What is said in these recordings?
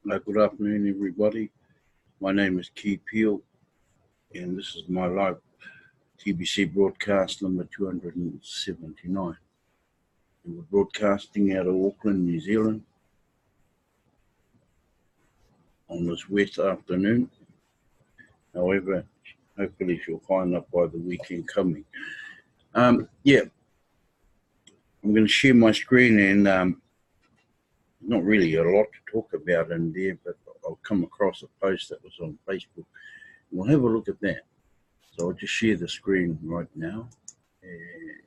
Good afternoon, everybody. My name is Key Peel, and this is my live TBC broadcast number 279. And we're broadcasting out of Auckland, New Zealand on this wet afternoon. However, hopefully she'll find up by the weekend coming. Yeah, I'm going to share my screen, and not really a lot to talk about in there, but I'll come across a post that was on Facebook. We'll have a look at that. So I'll just share the screen right now. And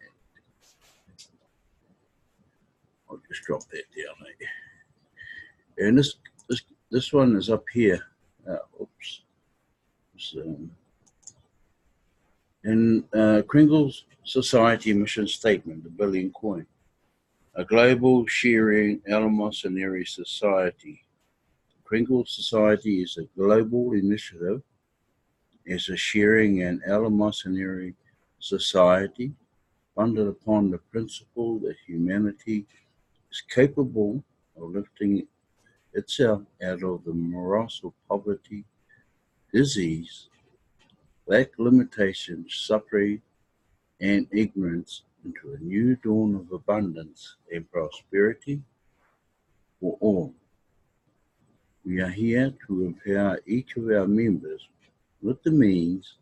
I'll just drop that down there. And this one is up here. Oops. In Kringle's Society Mission Statement, the Billion Coin, a global sharing eleemosynary society. Kringle Society is a global initiative as a sharing and eleemosynary society funded upon the principle that humanity is capable of lifting itself out of the morass of poverty, disease, lack, limitation, suffering, and ignorance into a new dawn of abundance and prosperity for all. We are here to empower each of our members with the means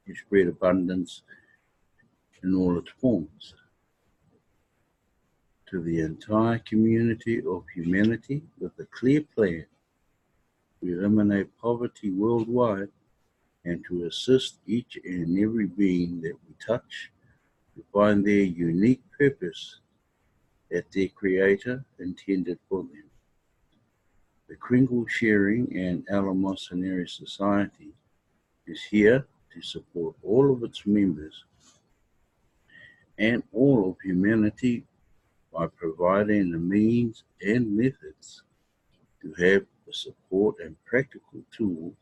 to spread abundance in all its forms to the entire community of humanity with a clear plan to eliminate poverty worldwide and to assist each and every being that we touch to find their unique purpose that their Creator intended for them. The Kringle Sharing and Eleemosynary Society is here to support all of its members and all of humanity by providing the means and methods to have the support and practical tools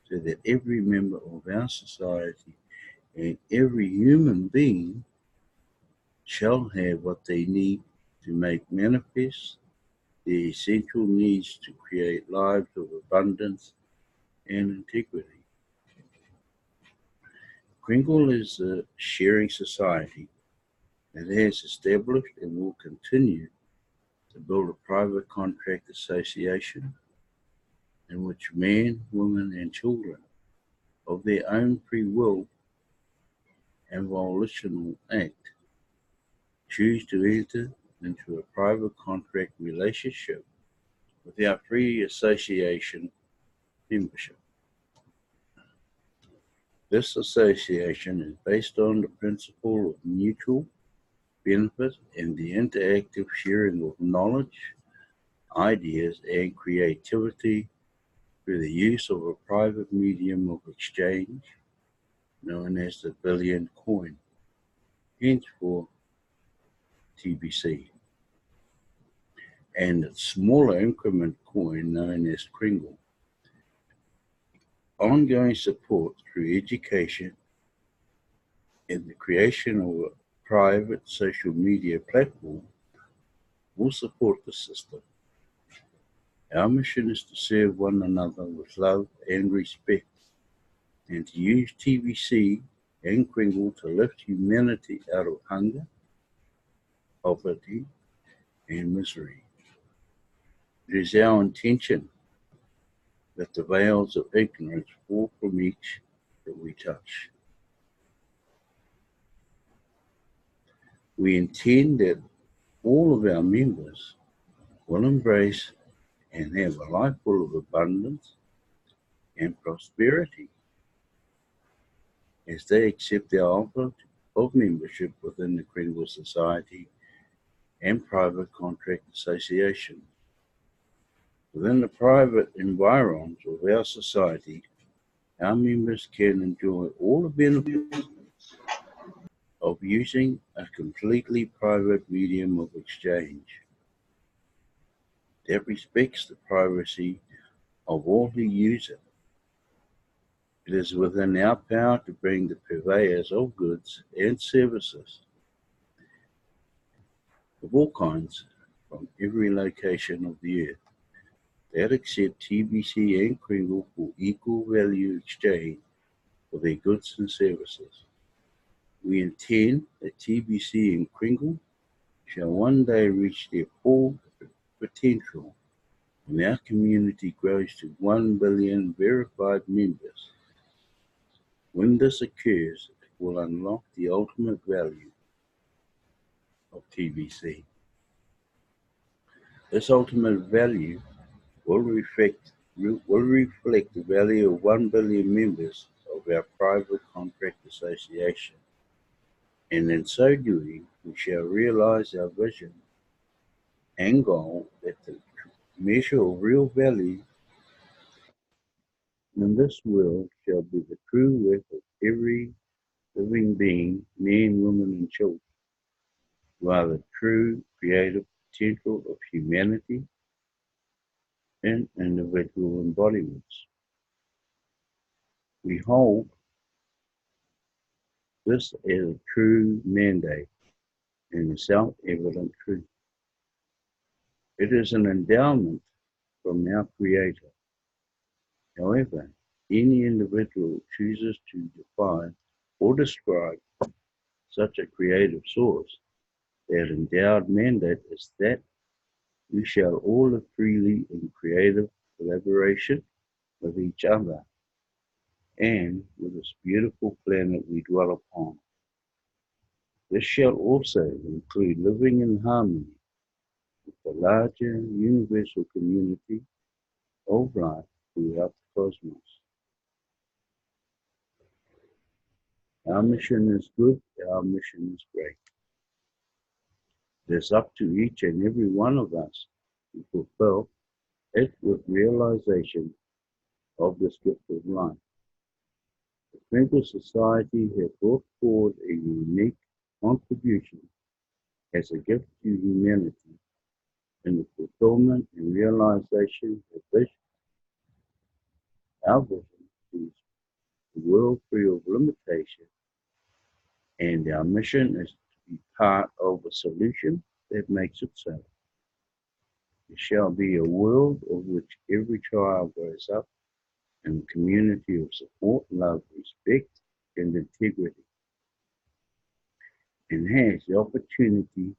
so that every member of our society and every human being shall have what they need to make manifest their essential needs to create lives of abundance and integrity. Kringle is a sharing society that has established and will continue to build a private contract association in which men, women, and children of their own free will and volitional act choose to enter into a private contract relationship with our free association membership. This association is based on the principle of mutual benefit and the interactive sharing of knowledge, ideas, and creativity through the use of a private medium of exchange known as the Billion Coin, hence for TBC, and its smaller increment coin known as Kringle. Ongoing support through education and the creation of a private social media platform will support the system. Our mission is to serve one another with love and respect and to use TBC and Kringle to lift humanity out of hunger, poverty, and misery. It is our intention that the veils of ignorance fall from each that we touch. We intend that all of our members will embrace and have a life full of abundance and prosperity as they accept our offer of membership within the Kringle Society and Private Contract Association. Within the private environs of our society, our members can enjoy all the benefits of using a completely private medium of exchange that respects the privacy of all who use it. It is within our power to bring the purveyors of goods and services of all kinds from every location of the earth that accept TBC and Kringle for equal value exchange for their goods and services. We intend that TBC and Kringle shall one day reach their full potential when our community grows to 1 billion verified members. When this occurs, it will unlock the ultimate value of TBC. This ultimate value will reflect the value of 1 billion members of our private contract association. And in so doing, we shall realize our vision and goal that the measure of real value in this world shall be the true worth of every living being, men, women, and children, who are the true creative potential of humanity in individual embodiments. We hold this as a true mandate and a self-evident truth. It is an endowment from our Creator. However, any individual chooses to define or describe such a creative source, that endowed mandate is that we shall all live freely in creative collaboration with each other and with this beautiful planet we dwell upon. This shall also include living in harmony with the larger universal community of life throughout the cosmos. Our mission is good, our mission is great. It is up to each and every one of us to fulfill it with realization of this gift of life. The Twinkle Society has brought forward a unique contribution as a gift to humanity in the fulfillment and realization of vision. Our vision is a world free of limitation, and our mission is to be part of a solution that makes it so. It shall be a world of which every child grows up in a community of support, love, respect, and integrity, and has the opportunity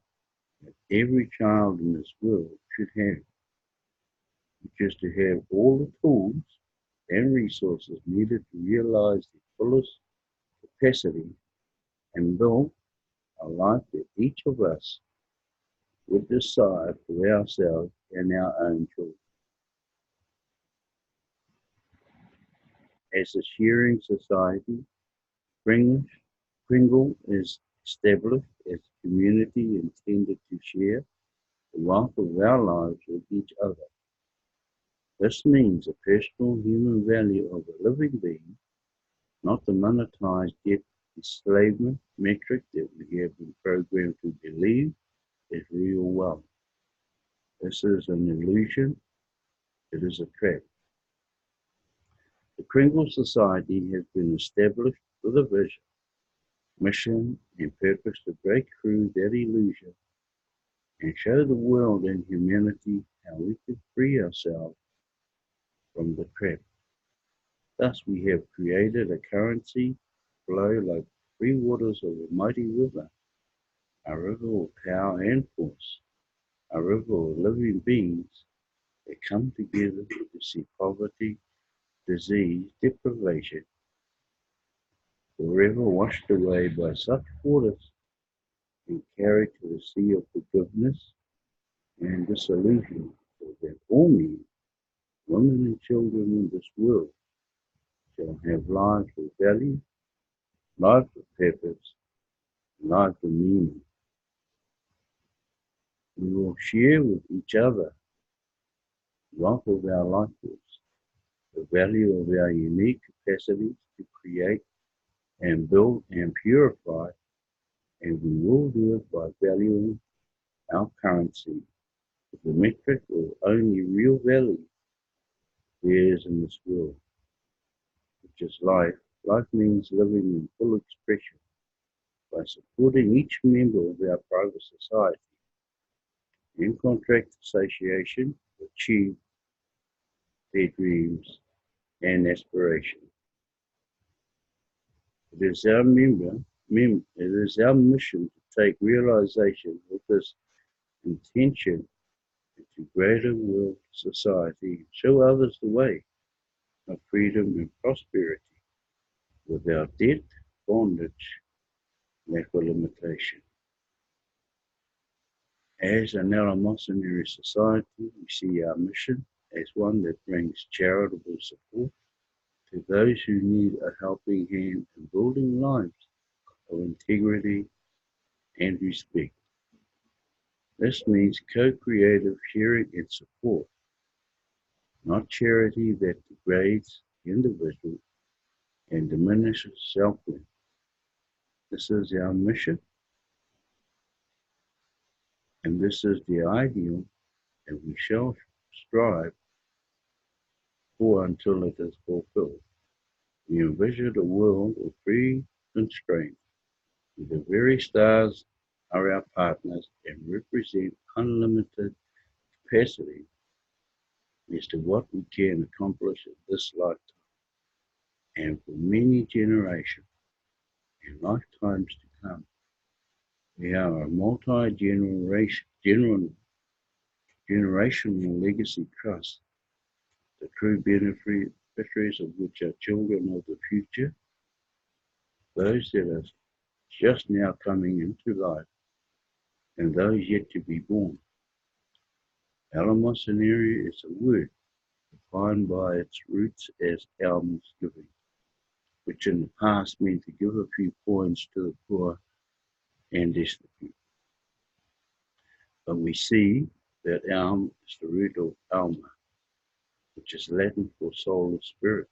that every child in this world should have, which is to have all the tools and resources needed to realize their fullest capacity and build a life that each of us would decide for ourselves and our own children. As a sharing society, Pringle is established as a community intended to share the wealth of our lives with each other. This means a personal human value of a living being, not the monetized debt enslavement metric that we have been programmed to believe is real wealth. This is an illusion. It is a trap. The Kringle Society has been established with a vision, mission, and purpose to break through that illusion and show the world and humanity how we can free ourselves from the trap. Thus, we have created a currency flow like free waters of a mighty river, a river of power and force, a river of living beings that come together to see poverty, disease, deprivation forever washed away by such waters and carried to the sea of forgiveness and disillusion, so that all men, women, and children in this world shall have lives of value, lives of purpose, lives of meaning. We will share with each other the wealth of our life force, the value of our unique capacities to create and build and purify, and we will do it by valuing our currency with the metric of only real value there is in this world, which is life. Life means living in full expression. By supporting each member of our private society and contract association to achieve their dreams and aspirations. It is our mission to take realization of this intention into greater world society and show others the way of freedom and prosperity without debt, bondage, lack or limitation. As an Alamosaneri society, we see our mission as one that brings charitable support to those who need a helping hand in building lives of integrity and respect. This means co-creative sharing and support, not charity that degrades the individual and diminishes self-worth. This is our mission, and this is the ideal that we shall strive for until it is fulfilled. We envision a world of free constraint, where the very stars are our partners and represent unlimited capacity as to what we can accomplish in this lifetime and for many generations and lifetimes to come. We are a multi-generational legacy trust, the true beneficiaries of which are children of the future, those that are just now coming into life, and those yet to be born. Alamosaneri is a word defined by its roots as almsgiving, which in the past meant to give a few coins to the poor and destitute. But we see that alm is the root of alma, which is Latin for soul or spirit.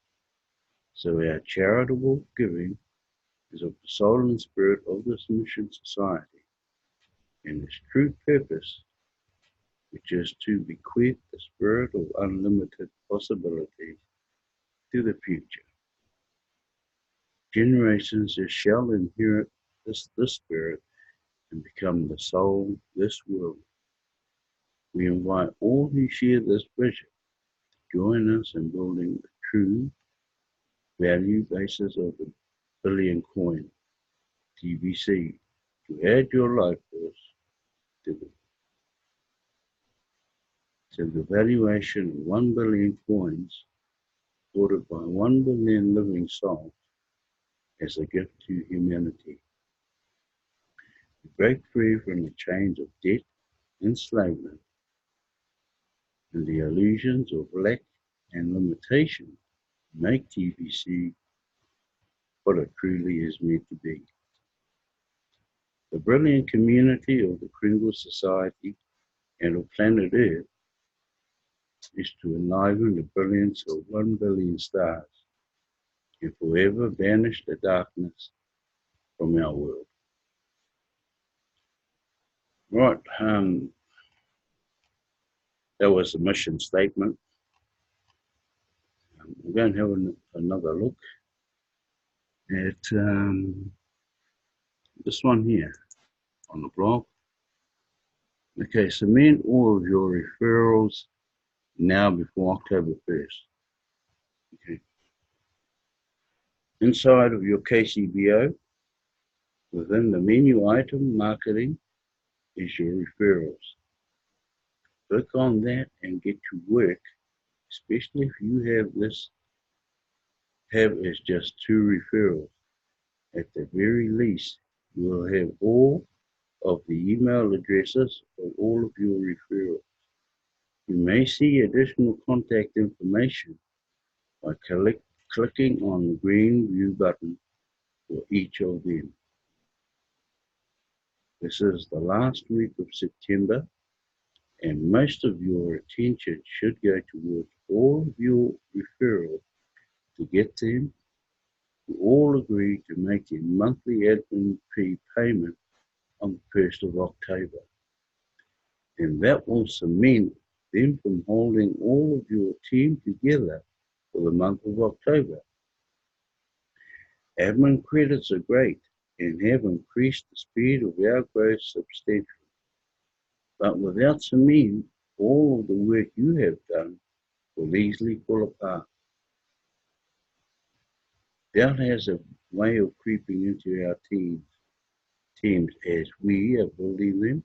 So our charitable giving is of the soul and spirit of this mission society, and its true purpose, which is to bequeath the spirit of unlimited possibilities to the future. Generations shall inherit this spirit and become the soul of this world. We invite all who share this vision to join us in building the true value basis of the billion coin, TBC, to add your life force to the valuation of 1 billion coins supported by 1 billion living souls as a gift to humanity. To break free from the chains of debt, enslavement, and the illusions of lack and limitation, make TBC what it truly is meant to be. The brilliant community of the Kringle Society and of planet Earth is to enliven the brilliance of 1 billion stars and forever banish the darkness from our world. Right, that was the mission statement. We're going to have another look at this one here on the blog. Okay, submit all of your referrals now before October 1st. Okay. Inside of your KCBO, within the menu item marketing is your referrals. Click on that and get to work, especially if you have as just 2 referrals. At the very least, you will have all of the email addresses of all of your referrals. You may see additional contact information by clicking on the green view button for each of them. This is the last week of September, and most of your attention should go towards all of your referrals to get them to all agree to make a monthly admin fee payment on the 1st of October. And that will cement them from holding all of your team together for the month of October. Admin credits are great and have increased the speed of our growth substantially. But without cement, all of the work you have done will easily fall apart. Doubt has a way of creeping into our teams as we are building them,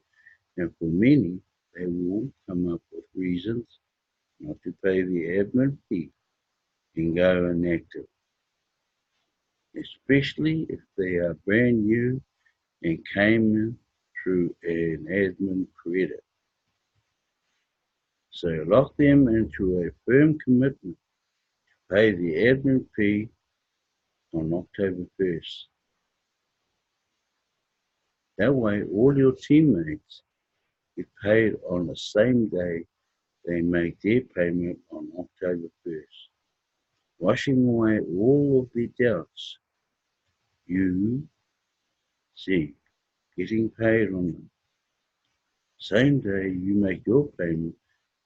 and for many, they will come up with reasons not to pay the admin fee and go inactive, especially if they are brand new and came through an admin credit. So lock them into a firm commitment to pay the admin fee on October 1st. That way, all your teammates get paid on the same day they make their payment on October 1st, washing away all of the doubts you see getting paid on the same day you make your payment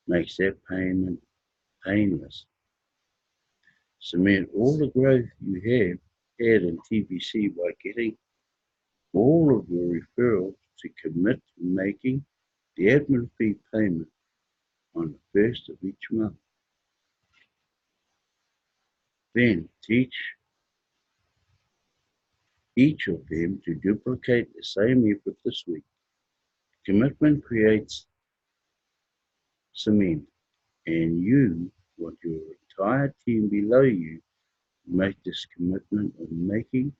makes that payment painless. Cement all the growth you have had in TBC by getting all of your referrals to commit to making the admin fee payment on the first of each month. Then teach each of them to duplicate the same effort this week. Commitment creates cement, and you want your entire team below you to make this commitment of making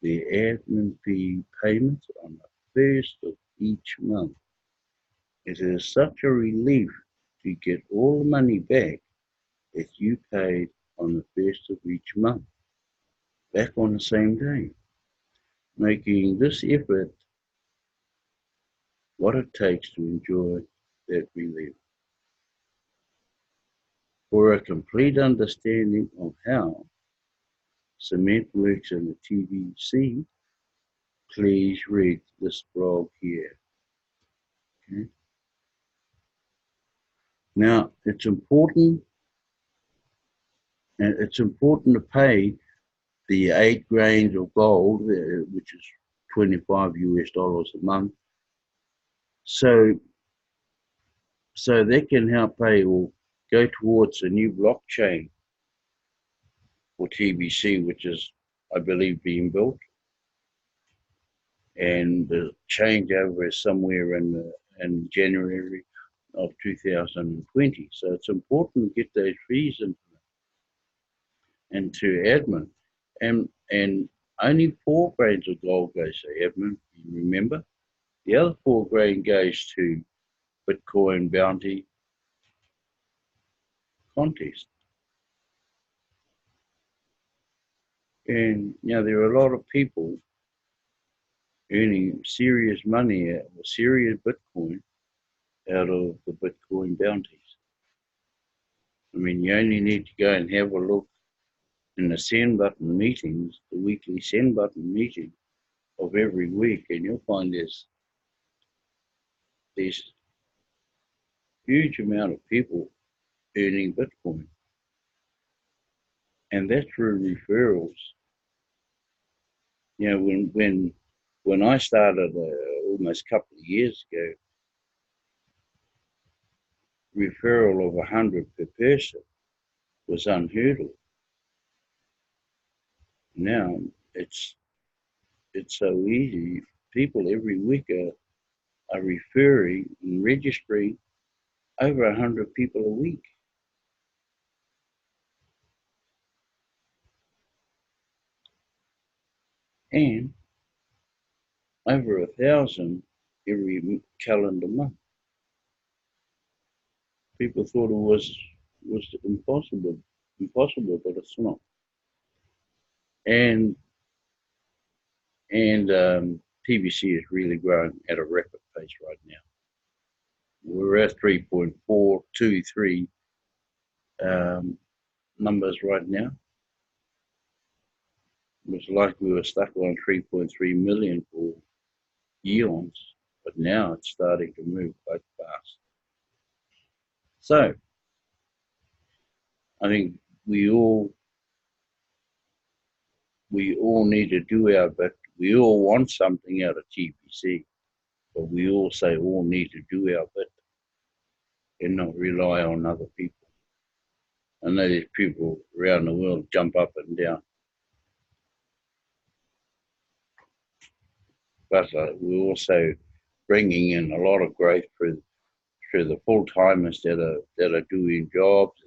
the admin fee payments on the first of each month. It is such a relief to get all the money back that you paid on the first of each month, back on the same day, making this effort what it takes to enjoy that relief. For a complete understanding of how cement works in the TBC, please read this blog here. Okay. Now, it's important to pay the 8 grains of gold, which is 25 US dollars a month, so that can help pay or go towards a new blockchain for TBC, which is, I believe, being built, and the changeover is somewhere in January of 2020. So it's important to get those fees into admin, and only 4 grains of gold goes to admin. You remember, the other 4 grain goes to Bitcoin bounty contest. And there are a lot of people earning serious money or serious Bitcoin out of the Bitcoin bounties. I mean, you only need to go and have a look in the send button meetings, the weekly send button meeting of every week, and you'll find there's huge amount of people earning Bitcoin. And that's through referrals. When I started almost a couple of years ago, referral of 100 per person was unheard of. Now it's so easy. People every week are referring and registering over 100 people a week. And over 1,000 every calendar month. People thought it was impossible, but it's not. And PVC is really growing at a rapid pace right now. We're at 3.423 numbers right now. It was like we were stuck on 3.3 million for eons, but now it's starting to move quite fast. So I think we all need to do our bit. We all want something out of TPC, but we also all need to do our bit and not rely on other people. I know these people around the world jump up and down, but we're also bringing in a lot of growth through the full timers that are doing jobs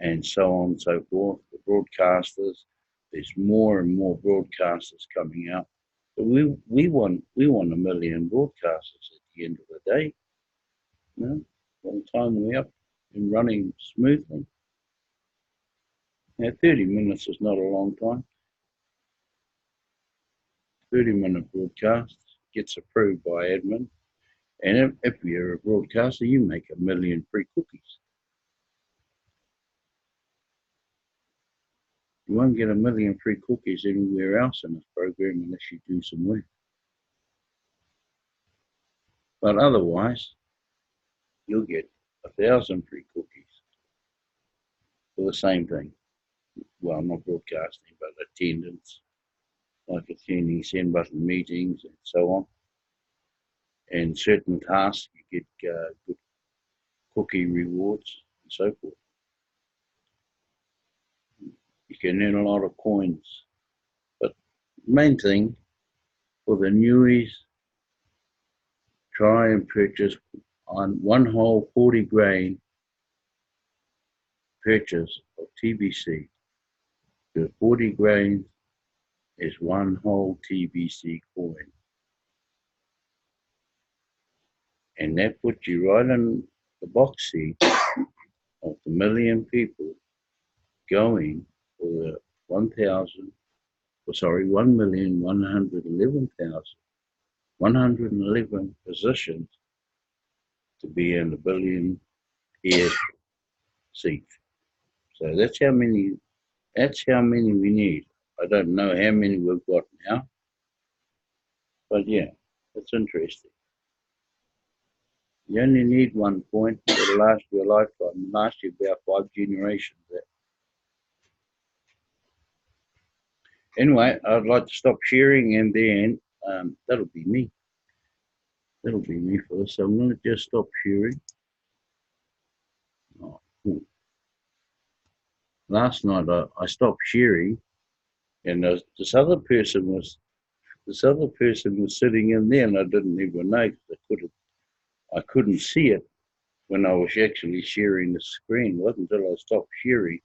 and so on and so forth. The broadcasters, there's more and more broadcasters coming out. But we want a million broadcasters at the end of the day. You know, by the time we're up and running smoothly. Now, 30 minutes is not a long time. 30-minute broadcast gets approved by admin. And if you're a broadcaster, you make a million free cookies. You won't get a million free cookies anywhere else in this program unless you do some work. But otherwise, you'll get 1,000 free cookies for the same thing. Well, not broadcasting, but attendance, like attending send button meetings and so on. And certain tasks, you get good cookie rewards and so forth. You can earn a lot of coins. But the main thing for the newies, try and purchase on one whole 40 grain purchase of TBC. The 40 grains is one whole TBC coin. And that puts you right in the box seat of the million people going for the 1,111,111 positions to be in the billionaire seat. So that's how many we need. I don't know how many we've got now, but yeah, it's interesting. You only need 1 point to last your lifetime, last you about 5 generations. Anyway, I'd like to stop sharing and then that'll be me. That'll be me for this. So I'm going to just stop sharing. Oh, cool. Last night I stopped sharing, and this other person was sitting in there, and I didn't even know because I couldn't see it when I was actually sharing the screen. It wasn't until I stopped sharing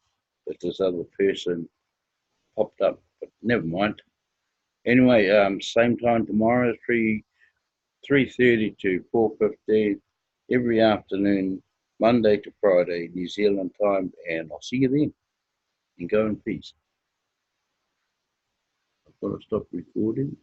that this other person popped up. But never mind. Anyway, same time tomorrow, 3:30 to 4:15 every afternoon, Monday to Friday, New Zealand time, and I'll see you then. And go in peace. I've got to stop recording.